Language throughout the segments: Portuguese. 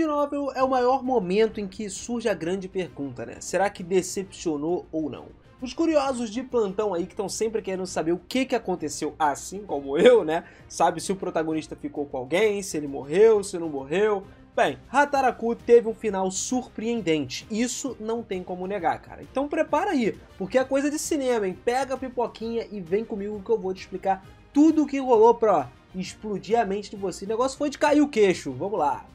Novel é o maior momento em que surge a grande pergunta, né? Será que decepcionou ou não? Os curiosos de plantão aí que estão sempre querendo saber o que aconteceu, assim como eu, né? Sabe se o protagonista ficou com alguém, se ele morreu, se não morreu. Bem, Hataraku teve um final surpreendente, isso não tem como negar, cara. Então prepara aí, porque é coisa de cinema, hein? Pega a pipoquinha e vem comigo que eu vou te explicar tudo o que rolou pra explodir a mente de você. O negócio foi de cair o queixo, vamos lá.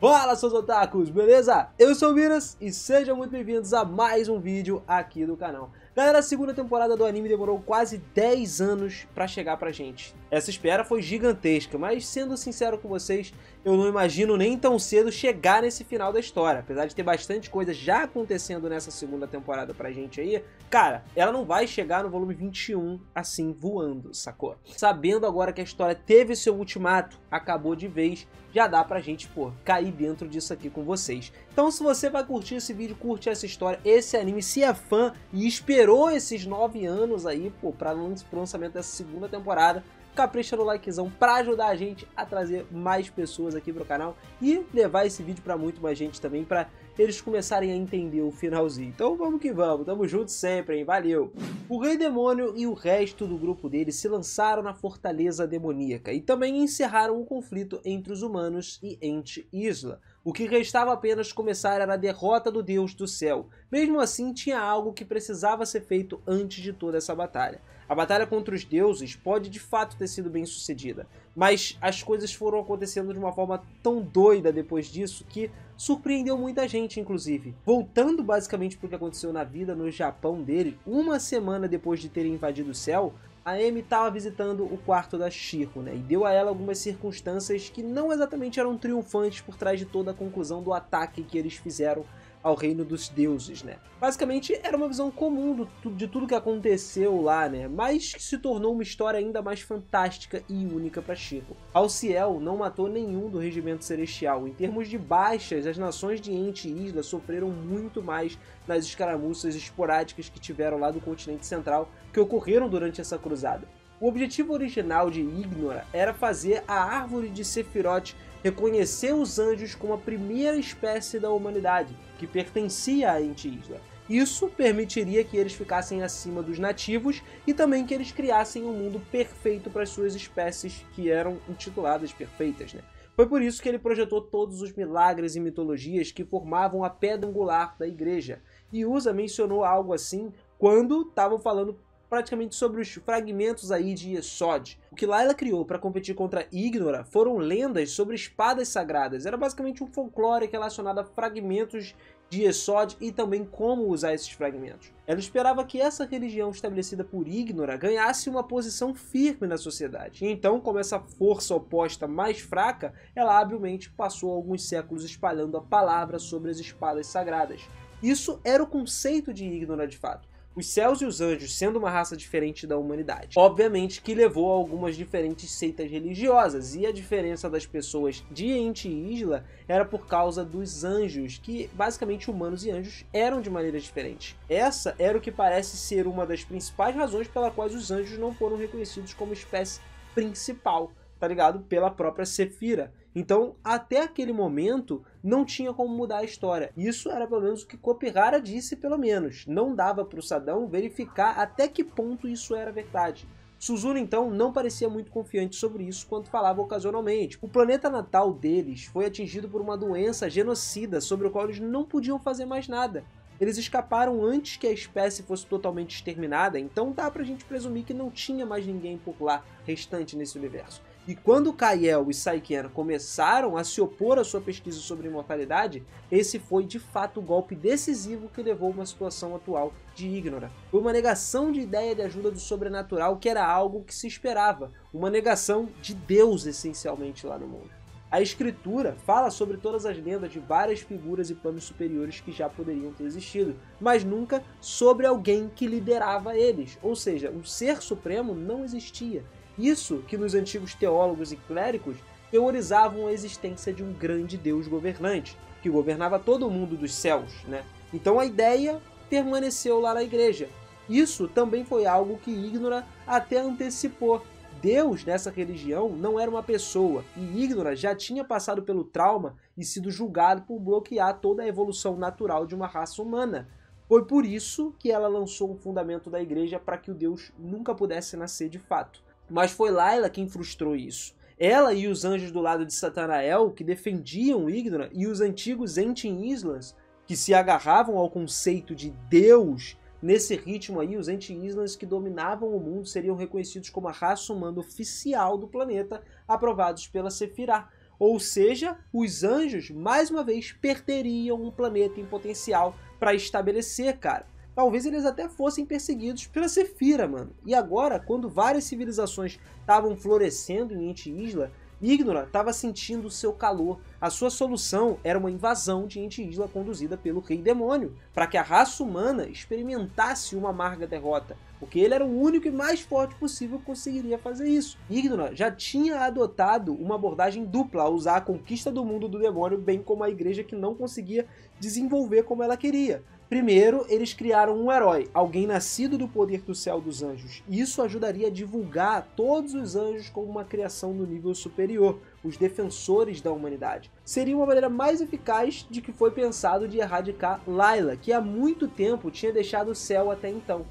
Fala, seus otakus, beleza? Eu sou o Miras e sejam muito bem-vindos a mais um vídeo aqui do canal. Galera, a segunda temporada do anime demorou quase 10 anos pra chegar pra gente. Essa espera foi gigantesca, mas sendo sincero com vocês, eu não imagino nem tão cedo chegar nesse final da história. Apesar de ter bastante coisa já acontecendo nessa segunda temporada pra gente aí, cara, ela não vai chegar no volume 21 assim, voando, sacou? Sabendo agora que a história teve seu ultimato, acabou de vez, já dá pra gente, pô, cair dentro disso aqui com vocês. Então se você vai curtir esse vídeo, curte essa história, esse anime, se é fã e esperou esses 9 anos aí, pô, pra lançamento dessa segunda temporada, capricha no likezão pra ajudar a gente a trazer mais pessoas aqui pro canal e levar esse vídeo pra muito mais gente também, pra eles começarem a entender o finalzinho. Então vamos que vamos, tamo junto sempre, hein? Valeu! O Rei Demônio e o resto do grupo dele se lançaram na Fortaleza Demoníaca e também encerraram o conflito entre os humanos e Ente Isla. O que restava apenas começar era a derrota do Deus do Céu. Mesmo assim, tinha algo que precisava ser feito antes de toda essa batalha. A batalha contra os deuses pode de fato ter sido bem sucedida, mas as coisas foram acontecendo de uma forma tão doida depois disso que surpreendeu muita gente, inclusive. Voltando basicamente para o que aconteceu na vida no Japão dele, uma semana depois de terem invadido o céu, a Amy estava visitando o quarto da Shiro, né? E deu a ela algumas circunstâncias que não exatamente eram triunfantes por trás de toda a conclusão do ataque que eles fizeram ao reino dos deuses, né? Basicamente era uma visão comum de tudo que aconteceu lá, né? Mas que se tornou uma história ainda mais fantástica e única para Shiro. Alciel não matou nenhum do regimento celestial. Em termos de baixas, as nações de Ente Isla sofreram muito mais nas escaramuças esporádicas que tiveram lá do continente central, que ocorreram durante essa cruzada. O objetivo original de Ignora era fazer a árvore de Sephiroth reconhecer os anjos como a primeira espécie da humanidade, que pertencia a Ente Isla. Isso permitiria que eles ficassem acima dos nativos e também que eles criassem um mundo perfeito para as suas espécies, que eram intituladas perfeitas, né? Foi por isso que ele projetou todos os milagres e mitologias que formavam a pedra angular da igreja. E Usa mencionou algo assim quando estavam falando praticamente sobre os fragmentos aí de Yesod. O que Layla criou para competir contra Ignora foram lendas sobre espadas sagradas. Era basicamente um folclore relacionado a fragmentos de Yesod e também como usar esses fragmentos. Ela esperava que essa religião estabelecida por Ignora ganhasse uma posição firme na sociedade. E então, como essa força oposta mais fraca, ela habilmente passou alguns séculos espalhando a palavra sobre as espadas sagradas. Isso era o conceito de Ignora de fato. Os céus e os anjos sendo uma raça diferente da humanidade. Obviamente que levou a algumas diferentes seitas religiosas, e a diferença das pessoas de Ente Isla era por causa dos anjos, que basicamente humanos e anjos eram de maneiras diferentes. Essa era o que parece ser uma das principais razões pela quais os anjos não foram reconhecidos como espécie principal, tá ligado? Pela própria Sephira. Então, até aquele momento, não tinha como mudar a história. Isso era pelo menos o que Kopihara disse, pelo menos. Não dava para o Sadão verificar até que ponto isso era verdade. Suzuna, então, não parecia muito confiante sobre isso quando falava ocasionalmente. O planeta natal deles foi atingido por uma doença genocida sobre o qual eles não podiam fazer mais nada. Eles escaparam antes que a espécie fosse totalmente exterminada, então dá pra gente presumir que não tinha mais ninguém por lá restante nesse universo. E quando Kael e Saiken começaram a se opor à sua pesquisa sobre imortalidade, esse foi de fato o golpe decisivo que levou a uma situação atual de Ignora. Foi uma negação de ideia de ajuda do sobrenatural, que era algo que se esperava, uma negação de Deus essencialmente lá no mundo. A escritura fala sobre todas as lendas de várias figuras e planos superiores que já poderiam ter existido, mas nunca sobre alguém que liderava eles, ou seja, um ser supremo não existia. Isso que nos antigos teólogos e clérigos teorizavam a existência de um grande Deus governante, que governava todo o mundo dos céus, né? Então a ideia permaneceu lá na igreja. Isso também foi algo que Ignora até antecipou. Deus, nessa religião, não era uma pessoa, e Ignora já tinha passado pelo trauma e sido julgado por bloquear toda a evolução natural de uma raça humana. Foi por isso que ela lançou o fundamento da igreja para que o Deus nunca pudesse nascer de fato. Mas foi Layla quem frustrou isso. Ela e os anjos do lado de Satanael, que defendiam Ignora, e os antigos Ancient Islands, que se agarravam ao conceito de Deus. Nesse ritmo aí, os Ancient Islands que dominavam o mundo seriam reconhecidos como a raça humana oficial do planeta, aprovados pela Sephiroth. Ou seja, os anjos, mais uma vez, perderiam um planeta em potencial para estabelecer, cara. Talvez eles até fossem perseguidos pela Sephiroth, mano. E agora, quando várias civilizações estavam florescendo em Anti-Isla, Ignora estava sentindo o seu calor. A sua solução era uma invasão de Anti-Isla conduzida pelo Rei Demônio, para que a raça humana experimentasse uma amarga derrota, porque ele era o único e mais forte possível que conseguiria fazer isso. Ignora já tinha adotado uma abordagem dupla a usar a conquista do mundo do demônio, bem como a igreja que não conseguia desenvolver como ela queria. Primeiro, eles criaram um herói, alguém nascido do poder do céu dos anjos. Isso ajudaria a divulgar todos os anjos como uma criação no nível superior, os defensores da humanidade. Seria uma maneira mais eficaz de que foi pensado de erradicar Layla, que há muito tempo tinha deixado o céu até então.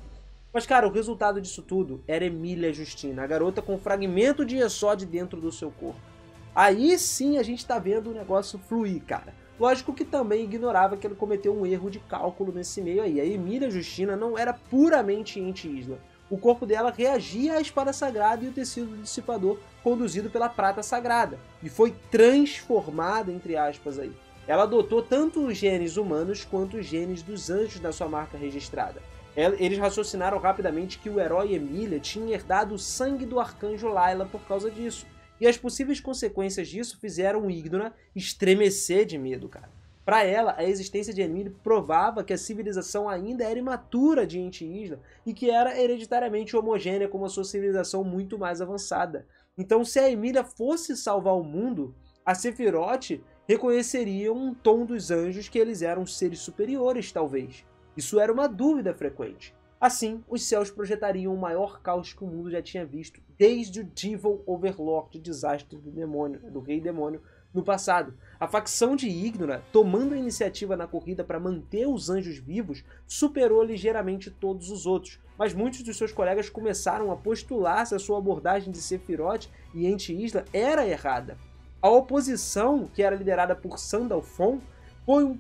Mas, cara, o resultado disso tudo era Emilia Justina, a garota com um fragmento de Yesod dentro do seu corpo. Aí sim a gente tá vendo o negócio fluir, cara. Lógico que também ignorava que ele cometeu um erro de cálculo nesse meio aí. A Emilia Justina não era puramente Anti-Isla. O corpo dela reagia à espada sagrada e o tecido do dissipador conduzido pela prata sagrada. E foi transformada, entre aspas, aí. Ela adotou tanto os genes humanos quanto os genes dos anjos na sua marca registrada. Eles raciocinaram rapidamente que o herói Emilia tinha herdado o sangue do arcanjo Layla por causa disso. E as possíveis consequências disso fizeram Ignora estremecer de medo, cara. Para ela, a existência de Emilia provava que a civilização ainda era imatura de Anti-Isla e que era hereditariamente homogênea com uma sua civilização muito mais avançada. Então, se a Emilia fosse salvar o mundo, a Sephiroth reconheceria um tom dos anjos que eles eram seres superiores, talvez. Isso era uma dúvida frequente. Assim, os céus projetariam o maior caos que o mundo já tinha visto desde o Devil Overlord, desastre do demônio, do Rei Demônio, no passado. A facção de Ignora, tomando a iniciativa na corrida para manter os anjos vivos, superou ligeiramente todos os outros, mas muitos dos seus colegas começaram a postular se a sua abordagem de Sephiroth e Anti-Isla era errada. A oposição, que era liderada por Sandalphon,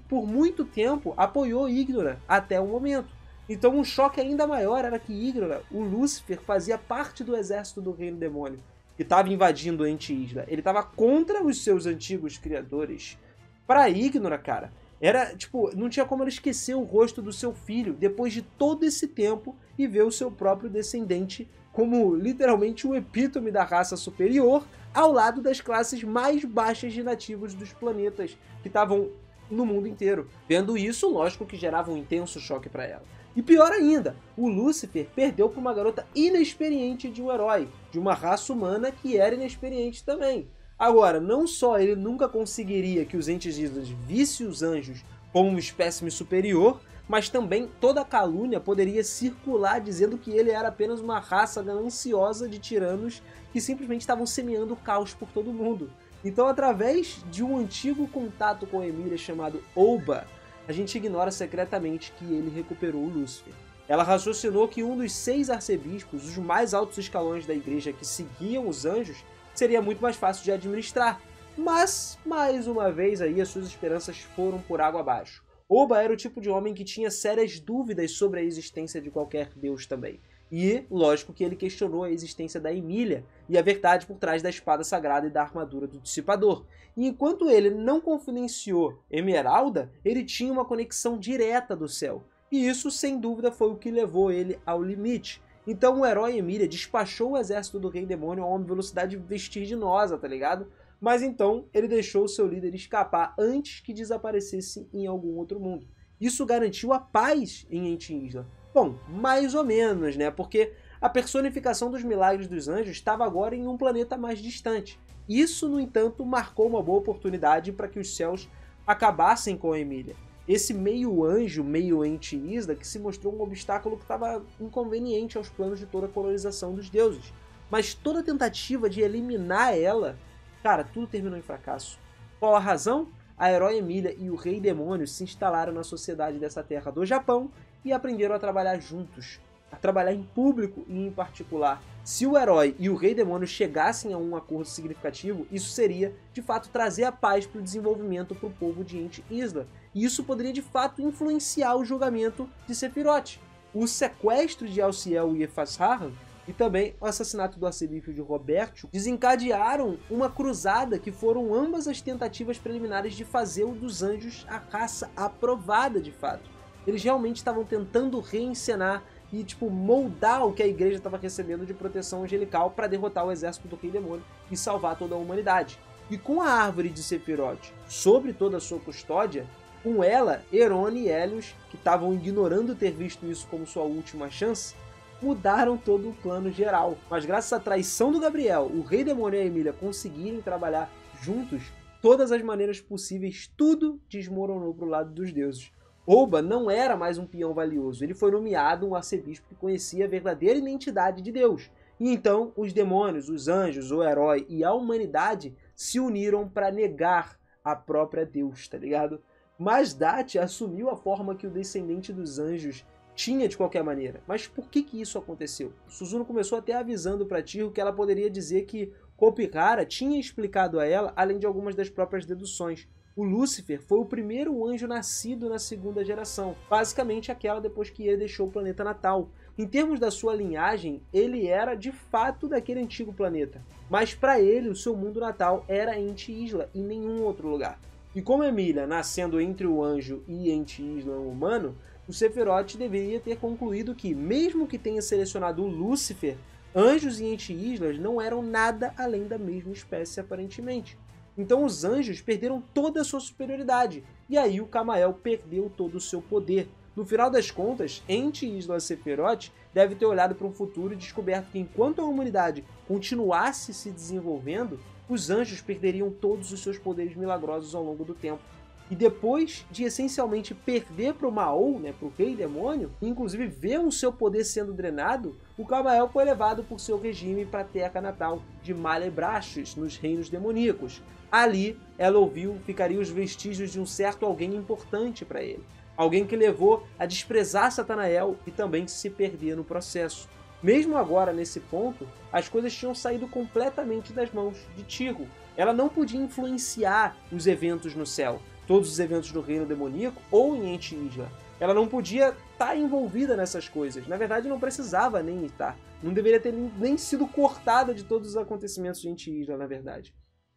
por muito tempo apoiou Ignora até o momento. Então um choque ainda maior era que Ignora, o Lúcifer, fazia parte do exército do Reino Demônio, que estava invadindo Anti-Isla. Ele estava contra os seus antigos criadores. Para Ignora, cara, era tipo, não tinha como ela esquecer o rosto do seu filho depois de todo esse tempo e ver o seu próprio descendente como literalmente o epítome da raça superior ao lado das classes mais baixas de nativos dos planetas que estavam no mundo inteiro. Vendo isso, lógico que gerava um intenso choque para ela. E pior ainda, o Lúcifer perdeu para uma garota inexperiente de um herói, de uma raça humana que era inexperiente também. Agora, não só ele nunca conseguiria que os Anti-Islas vissem os anjos como um espécime superior, mas também toda a calúnia poderia circular dizendo que ele era apenas uma raça gananciosa de tiranos que simplesmente estavam semeando caos por todo mundo. Então, através de um antigo contato com a Emilia chamado Oba, a gente ignora secretamente que ele recuperou o Lúcifer. Ela raciocinou que um dos 6 arcebispos, os mais altos escalões da igreja que seguiam os anjos, seria muito mais fácil de administrar. Mas, mais uma vez, aí as suas esperanças foram por água abaixo. Oba era o tipo de homem que tinha sérias dúvidas sobre a existência de qualquer deus também. E, lógico que ele questionou a existência da Emilia e a verdade por trás da espada sagrada e da armadura do dissipador. E enquanto ele não confidenciou Emeralda, ele tinha uma conexão direta do céu. E isso, sem dúvida, foi o que levou ele ao limite. Então o herói Emilia despachou o exército do Rei Demônio a uma velocidade vertiginosa, tá ligado? Mas então ele deixou o seu líder escapar antes que desaparecesse em algum outro mundo. Isso garantiu a paz em Anti-Isla. Bom, mais ou menos, né? Porque a personificação dos milagres dos anjos estava agora em um planeta mais distante. Isso, no entanto, marcou uma boa oportunidade para que os céus acabassem com a Emilia. esse meio anjo, meio ente Isla, que se mostrou um obstáculo que estava inconveniente aos planos de toda a colonização dos deuses. Mas toda tentativa de eliminar ela, cara, tudo terminou em fracasso. Qual a razão? A herói Emilia e o Rei Demônio se instalaram na sociedade dessa terra do Japão e aprenderam a trabalhar juntos, a trabalhar em público e em particular. Se o herói e o Rei Demônio chegassem a um acordo significativo, isso seria, de fato, trazer a paz para o desenvolvimento para o povo de Ente Isla. E isso poderia, de fato, influenciar o julgamento de Sephiroth. O sequestro de Alciel e Efazarran e também o assassinato do arcebispo de Roberto desencadearam uma cruzada que foram ambas as tentativas preliminares de fazer o dos anjos a raça aprovada de fato. Eles realmente estavam tentando reencenar e moldar o que a igreja estava recebendo de proteção angelical para derrotar o exército do Rei Demônio e salvar toda a humanidade. E com a árvore de Sephiroth sobre toda a sua custódia, com ela, Erone e Helios, que estavam ignorando ter visto isso como sua última chance, mudaram todo o plano geral. Mas graças à traição do Gabriel, o Rei Demônio e a Emilia conseguirem trabalhar juntos, todas as maneiras possíveis, tudo desmoronou para o lado dos deuses. Oba não era mais um peão valioso, ele foi nomeado um arcebispo que conhecia a verdadeira identidade de Deus. E então os demônios, os anjos, o herói e a humanidade se uniram para negar a própria Deus, tá ligado? Masdat assumiu a forma que o descendente dos anjos tinha de qualquer maneira. Mas por que isso aconteceu? Suzuno começou até avisando para Tiro que ela poderia dizer que Kopihara tinha explicado a ela, além de algumas das próprias deduções. O Lúcifer foi o primeiro anjo nascido na segunda geração, basicamente aquela depois que ele deixou o planeta natal. Em termos da sua linhagem, ele era de fato daquele antigo planeta, mas para ele o seu mundo natal era Ente Isla e nenhum outro lugar. E como Emilia, nascendo entre o anjo e Ente Isla humano, o Sephiroth deveria ter concluído que, mesmo que tenha selecionado o Lúcifer, anjos e Ente Islas não eram nada além da mesma espécie aparentemente. Então os anjos perderam toda a sua superioridade, e aí o Camael perdeu todo o seu poder. No final das contas, Ente Isla Sephiroth deve ter olhado para um futuro e descoberto que enquanto a humanidade continuasse se desenvolvendo, os anjos perderiam todos os seus poderes milagrosos ao longo do tempo. E depois de essencialmente perder para o Maou, para o Rei Demônio, e inclusive ver o seu poder sendo drenado, o Camael foi levado por seu regime para a terra natal de Malebrachos, nos reinos demoníacos. Ali, ela ficariam os vestígios de um certo alguém importante para ele. Alguém que levou a desprezar Satanael e também se perder no processo. Mesmo agora, nesse ponto, as coisas tinham saído completamente das mãos de Tycho. Ela não podia influenciar os eventos no céu, todos os eventos do reino demoníaco ou em Ente Isla. Ela não podia estar envolvida nessas coisas. Na verdade, não precisava nem estar. Não deveria ter nem sido cortada de todos os acontecimentos de Ente Isla, na verdade.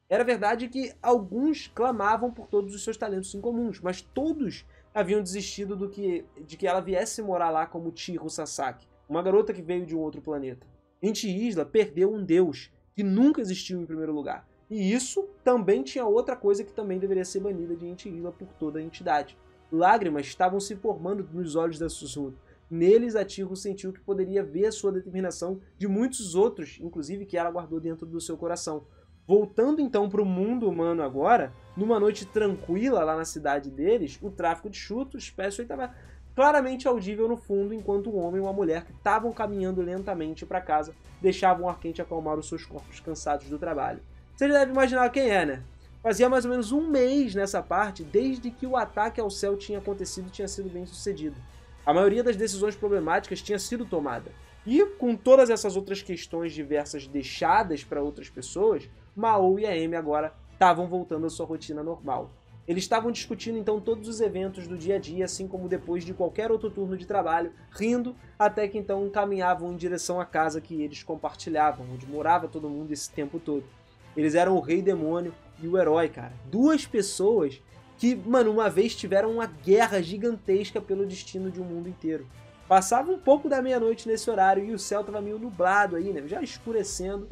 Era verdade que alguns clamavam por todos os seus talentos incomuns, mas todos haviam desistido de que ela viesse morar lá como Chihiro Sasaki, uma garota que veio de um outro planeta. Ente Isla perdeu um deus que nunca existiu em primeiro lugar. E isso também tinha outra coisa que também deveria ser banida de Ente Isla por toda a entidade. Lágrimas estavam se formando nos olhos da Suzuno. Neles, a Chihiro sentiu que poderia ver a sua determinação de muitos outros, inclusive que ela guardou dentro do seu coração. Voltando então para o mundo humano agora, numa noite tranquila lá na cidade deles, o tráfico de chutos, Spessway estava claramente audível no fundo, enquanto um homem e uma mulher que estavam caminhando lentamente para casa deixavam o Arquente acalmar os seus corpos cansados do trabalho. Você já deve imaginar quem é, né? Fazia mais ou menos um mês nessa parte, desde que o ataque ao céu tinha acontecido e tinha sido bem sucedido. A maioria das decisões problemáticas tinha sido tomada. E com todas essas outras questões diversas deixadas para outras pessoas, Maou e a Amy agora estavam voltando à sua rotina normal. Eles estavam discutindo então todos os eventos do dia a dia, assim como depois de qualquer outro turno de trabalho, rindo, até que então caminhavam em direção à casa que eles compartilhavam, onde morava todo mundo esse tempo todo. Eles eram o Rei Demônio e o Herói, cara. Duas pessoas que, uma vez tiveram uma guerra gigantesca pelo destino de um mundo inteiro. Passava um pouco da meia-noite nesse horário e o céu estava meio nublado aí, né? Já escurecendo.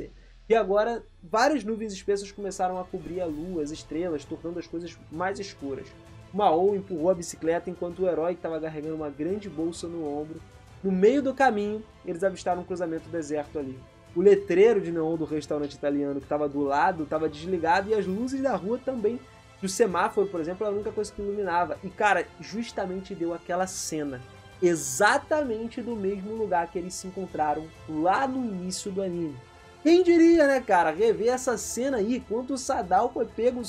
E agora, várias nuvens espessas começaram a cobrir a lua, as estrelas, tornando as coisas mais escuras. Maou empurrou a bicicleta enquanto o Herói estava carregando uma grande bolsa no ombro. No meio do caminho, eles avistaram um cruzamento do deserto ali. O letreiro de neon do restaurante italiano que estava do lado estava desligado e as luzes da rua também Que o semáforo, por exemplo, era a única coisa que iluminava. E, cara, justamente deu aquela cena exatamente do mesmo lugar que eles se encontraram lá no início do anime. Quem diria, né, cara, rever essa cena aí, quando o Sadao foi pego,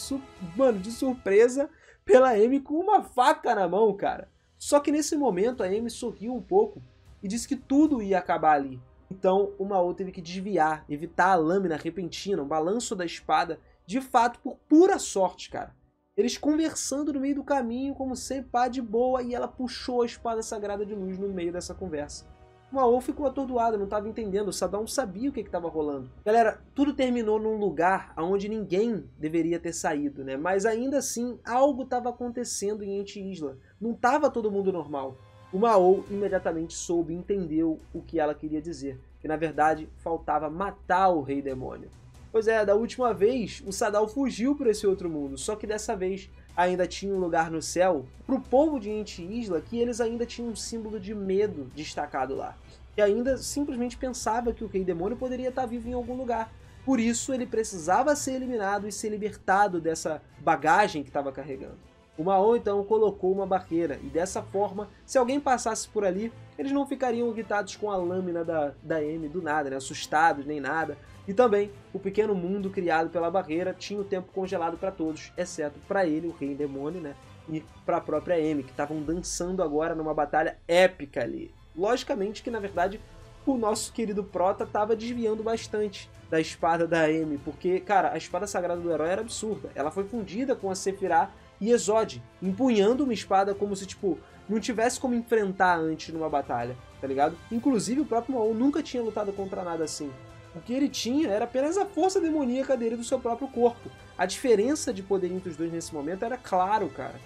mano, de surpresa pela Amy com uma faca na mão, cara. Só que nesse momento a Amy sorriu um pouco e disse que tudo ia acabar ali. Então o Mao teve que desviar, evitar a lâmina repentina, o balanço da espada, de fato por pura sorte, cara. Eles conversando no meio do caminho, como sempre, pá, de boa, e ela puxou a espada sagrada de luz no meio dessa conversa. O Mao ficou atordoado, não estava entendendo, o Sadao não sabia o que estava rolando. Galera, tudo terminou num lugar onde ninguém deveria ter saído, né? Mas ainda assim, algo estava acontecendo em Anti-Isla. Não estava todo mundo normal. O Mao imediatamente soube e entendeu o que ela queria dizer, que na verdade faltava matar o Rei Demônio. Pois é, da última vez, o Sadao fugiu para esse outro mundo, só que dessa vez ainda tinha um lugar no céu pro povo de Anti-Isla que eles ainda tinham um símbolo de medo destacado lá. E ainda simplesmente pensava que o Rei Demônio poderia estar vivo em algum lugar. Por isso ele precisava ser eliminado e ser libertado dessa bagagem que estava carregando. O Mao então colocou uma barreira e dessa forma, se alguém passasse por ali, eles não ficariam irritados com a lâmina da Amy do nada, né? Assustados nem nada. E também, o pequeno mundo criado pela barreira tinha o tempo congelado para todos, exceto para ele, o Rei Demônio, né? E para a própria Amy, que estavam dançando agora numa batalha épica ali. Logicamente que, na verdade, o nosso querido Prota estava desviando bastante da espada da Amy, porque, cara, a espada sagrada do herói era absurda. Ela foi fundida com a Sephiroth e Exode, empunhando uma espada como se, tipo, não tivesse como enfrentar antes numa batalha, tá ligado? Inclusive, o próprio Mao nunca tinha lutado contra nada assim. O que ele tinha era apenas a força demoníaca dele do seu próprio corpo. A diferença de poder entre os dois nesse momento era claro, cara.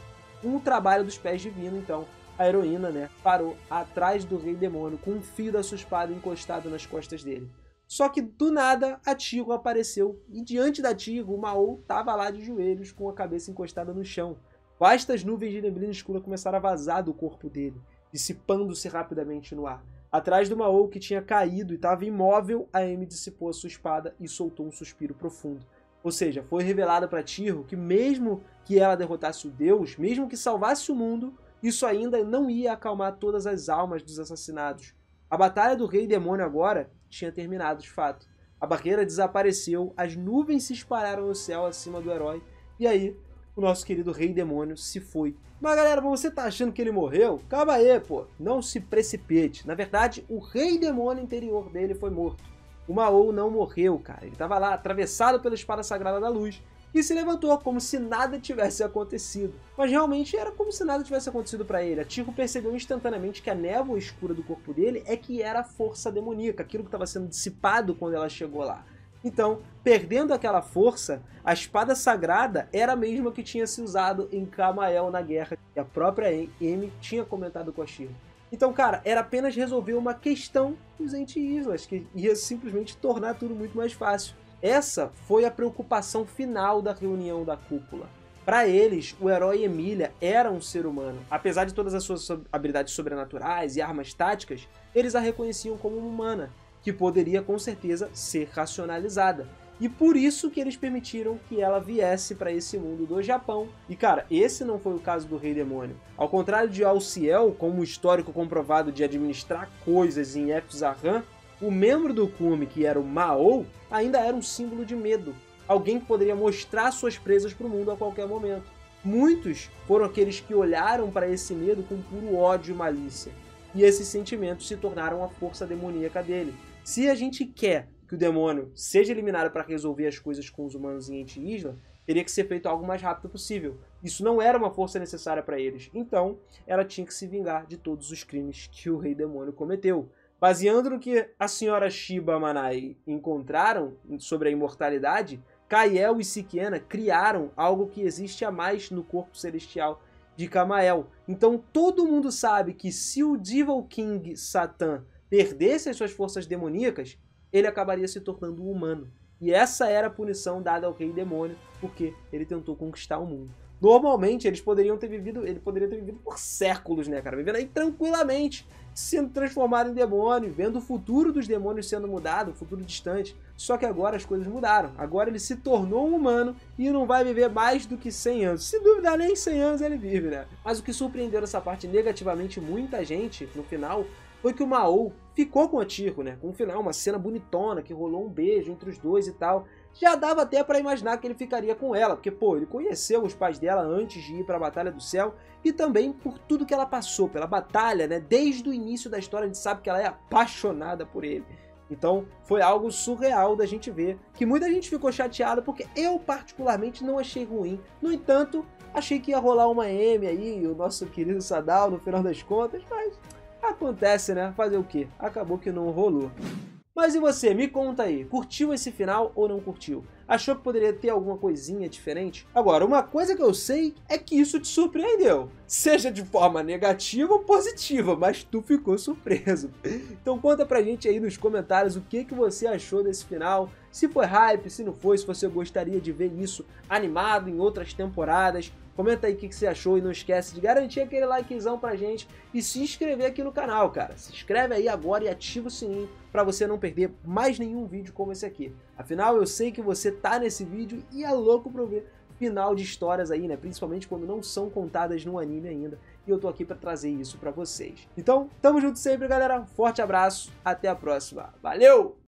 Um trabalho dos pés divino, então. A heroína, né, parou atrás do Rei Demônio com um fio da sua espada encostado nas costas dele. Só que do nada a Tycho apareceu e diante da Tycho o Mao tava lá de joelhos com a cabeça encostada no chão. Vastas nuvens de neblina escura começaram a vazar do corpo dele, dissipando-se rapidamente no ar. Atrás do Mao, que tinha caído e estava imóvel, a Amy dissipou a sua espada e soltou um suspiro profundo. Ou seja, foi revelado para Tycho que mesmo que ela derrotasse o Deus, mesmo que salvasse o mundo, isso ainda não ia acalmar todas as almas dos assassinados. A batalha do Rei Demônio agora tinha terminado de fato. A barreira desapareceu, as nuvens se espalharam no céu acima do herói, e aí o nosso querido Rei Demônio se foi. Mas galera, você tá achando que ele morreu? Calma aí, pô. Não se precipite. Na verdade, o Rei Demônio interior dele foi morto. O Mao não morreu, cara. Ele tava lá, atravessado pela espada sagrada da luz, e se levantou como se nada tivesse acontecido. Mas realmente era como se nada tivesse acontecido para ele. A Tycho percebeu instantaneamente que a névoa escura do corpo dele é que era a força demoníaca, aquilo que estava sendo dissipado quando ela chegou lá. Então, perdendo aquela força, a espada sagrada era a mesma que tinha se usado em Kamael na guerra, que a própria Amy tinha comentado com a Shiro. Então, cara, era apenas resolver uma questão dos Anti-Islas, que ia simplesmente tornar tudo muito mais fácil. Essa foi a preocupação final da reunião da cúpula. Para eles, o herói Emilia era um ser humano. Apesar de todas as suas habilidades sobrenaturais e armas táticas, eles a reconheciam como uma humana, que poderia com certeza ser racionalizada. E por isso que eles permitiram que ela viesse para esse mundo do Japão. E cara, esse não foi o caso do Rei Demônio. Ao contrário de Alciel, como um histórico comprovado de administrar coisas em F-Zahran, o membro do Kume, que era o Mao, ainda era um símbolo de medo. Alguém que poderia mostrar suas presas para o mundo a qualquer momento. Muitos foram aqueles que olharam para esse medo com puro ódio e malícia. E esses sentimentos se tornaram a força demoníaca dele. Se a gente quer que o demônio seja eliminado para resolver as coisas com os humanos em Anti-Isla, teria que ser feito algo mais rápido possível. Isso não era uma força necessária para eles. Então, ela tinha que se vingar de todos os crimes que o Rei Demônio cometeu. Baseando no que a senhora Shiba Manai encontraram sobre a imortalidade, Kaiel e Sikiena criaram algo que existe a mais no corpo celestial de Kamael. Então todo mundo sabe que se o Devil King Satan perdesse as suas forças demoníacas, ele acabaria se tornando um humano. E essa era a punição dada ao Rei Demônio, porque ele tentou conquistar o mundo. Normalmente ele poderia ter vivido por séculos, né, cara? Vivendo aí tranquilamente, sendo transformado em demônio, vendo o futuro dos demônios sendo mudado, o futuro distante. Só que agora as coisas mudaram. Agora ele se tornou um humano e não vai viver mais do que 100 anos. Se duvidar, nem 100 anos ele vive, né? Mas o que surpreendeu nessa parte negativamente muita gente, no final, foi que o Mao ficou com a Chico, né? Com um final, uma cena bonitona, que rolou um beijo entre os dois e tal. Já dava até pra imaginar que ele ficaria com ela, porque, pô, ele conheceu os pais dela antes de ir pra Batalha do Céu e também por tudo que ela passou, pela batalha, né? Desde o início da história a gente sabe que ela é apaixonada por ele. Então foi algo surreal da gente ver, que muita gente ficou chateada, porque eu particularmente não achei ruim. No entanto, achei que ia rolar uma M aí, o nosso querido Sadao no final das contas, mas acontece, né? Fazer o quê? Acabou que não rolou. Mas e você? Me conta aí, curtiu esse final ou não curtiu? Achou que poderia ter alguma coisinha diferente? Agora, uma coisa que eu sei é que isso te surpreendeu. Seja de forma negativa ou positiva, mas tu ficou surpreso. Então conta pra gente aí nos comentários o que você achou desse final. Se foi hype, se não foi, se você gostaria de ver isso animado em outras temporadas. Comenta aí o que você achou e não esquece de garantir aquele likezão pra gente e se inscrever aqui no canal, cara. Se inscreve aí agora e ativa o sininho pra você não perder mais nenhum vídeo como esse aqui. Afinal, eu sei que você tá nesse vídeo e é louco pra ver final de histórias aí, né? Principalmente quando não são contadas no anime ainda. E eu tô aqui pra trazer isso pra vocês. Então, tamo junto sempre, galera. Forte abraço, até a próxima. Valeu!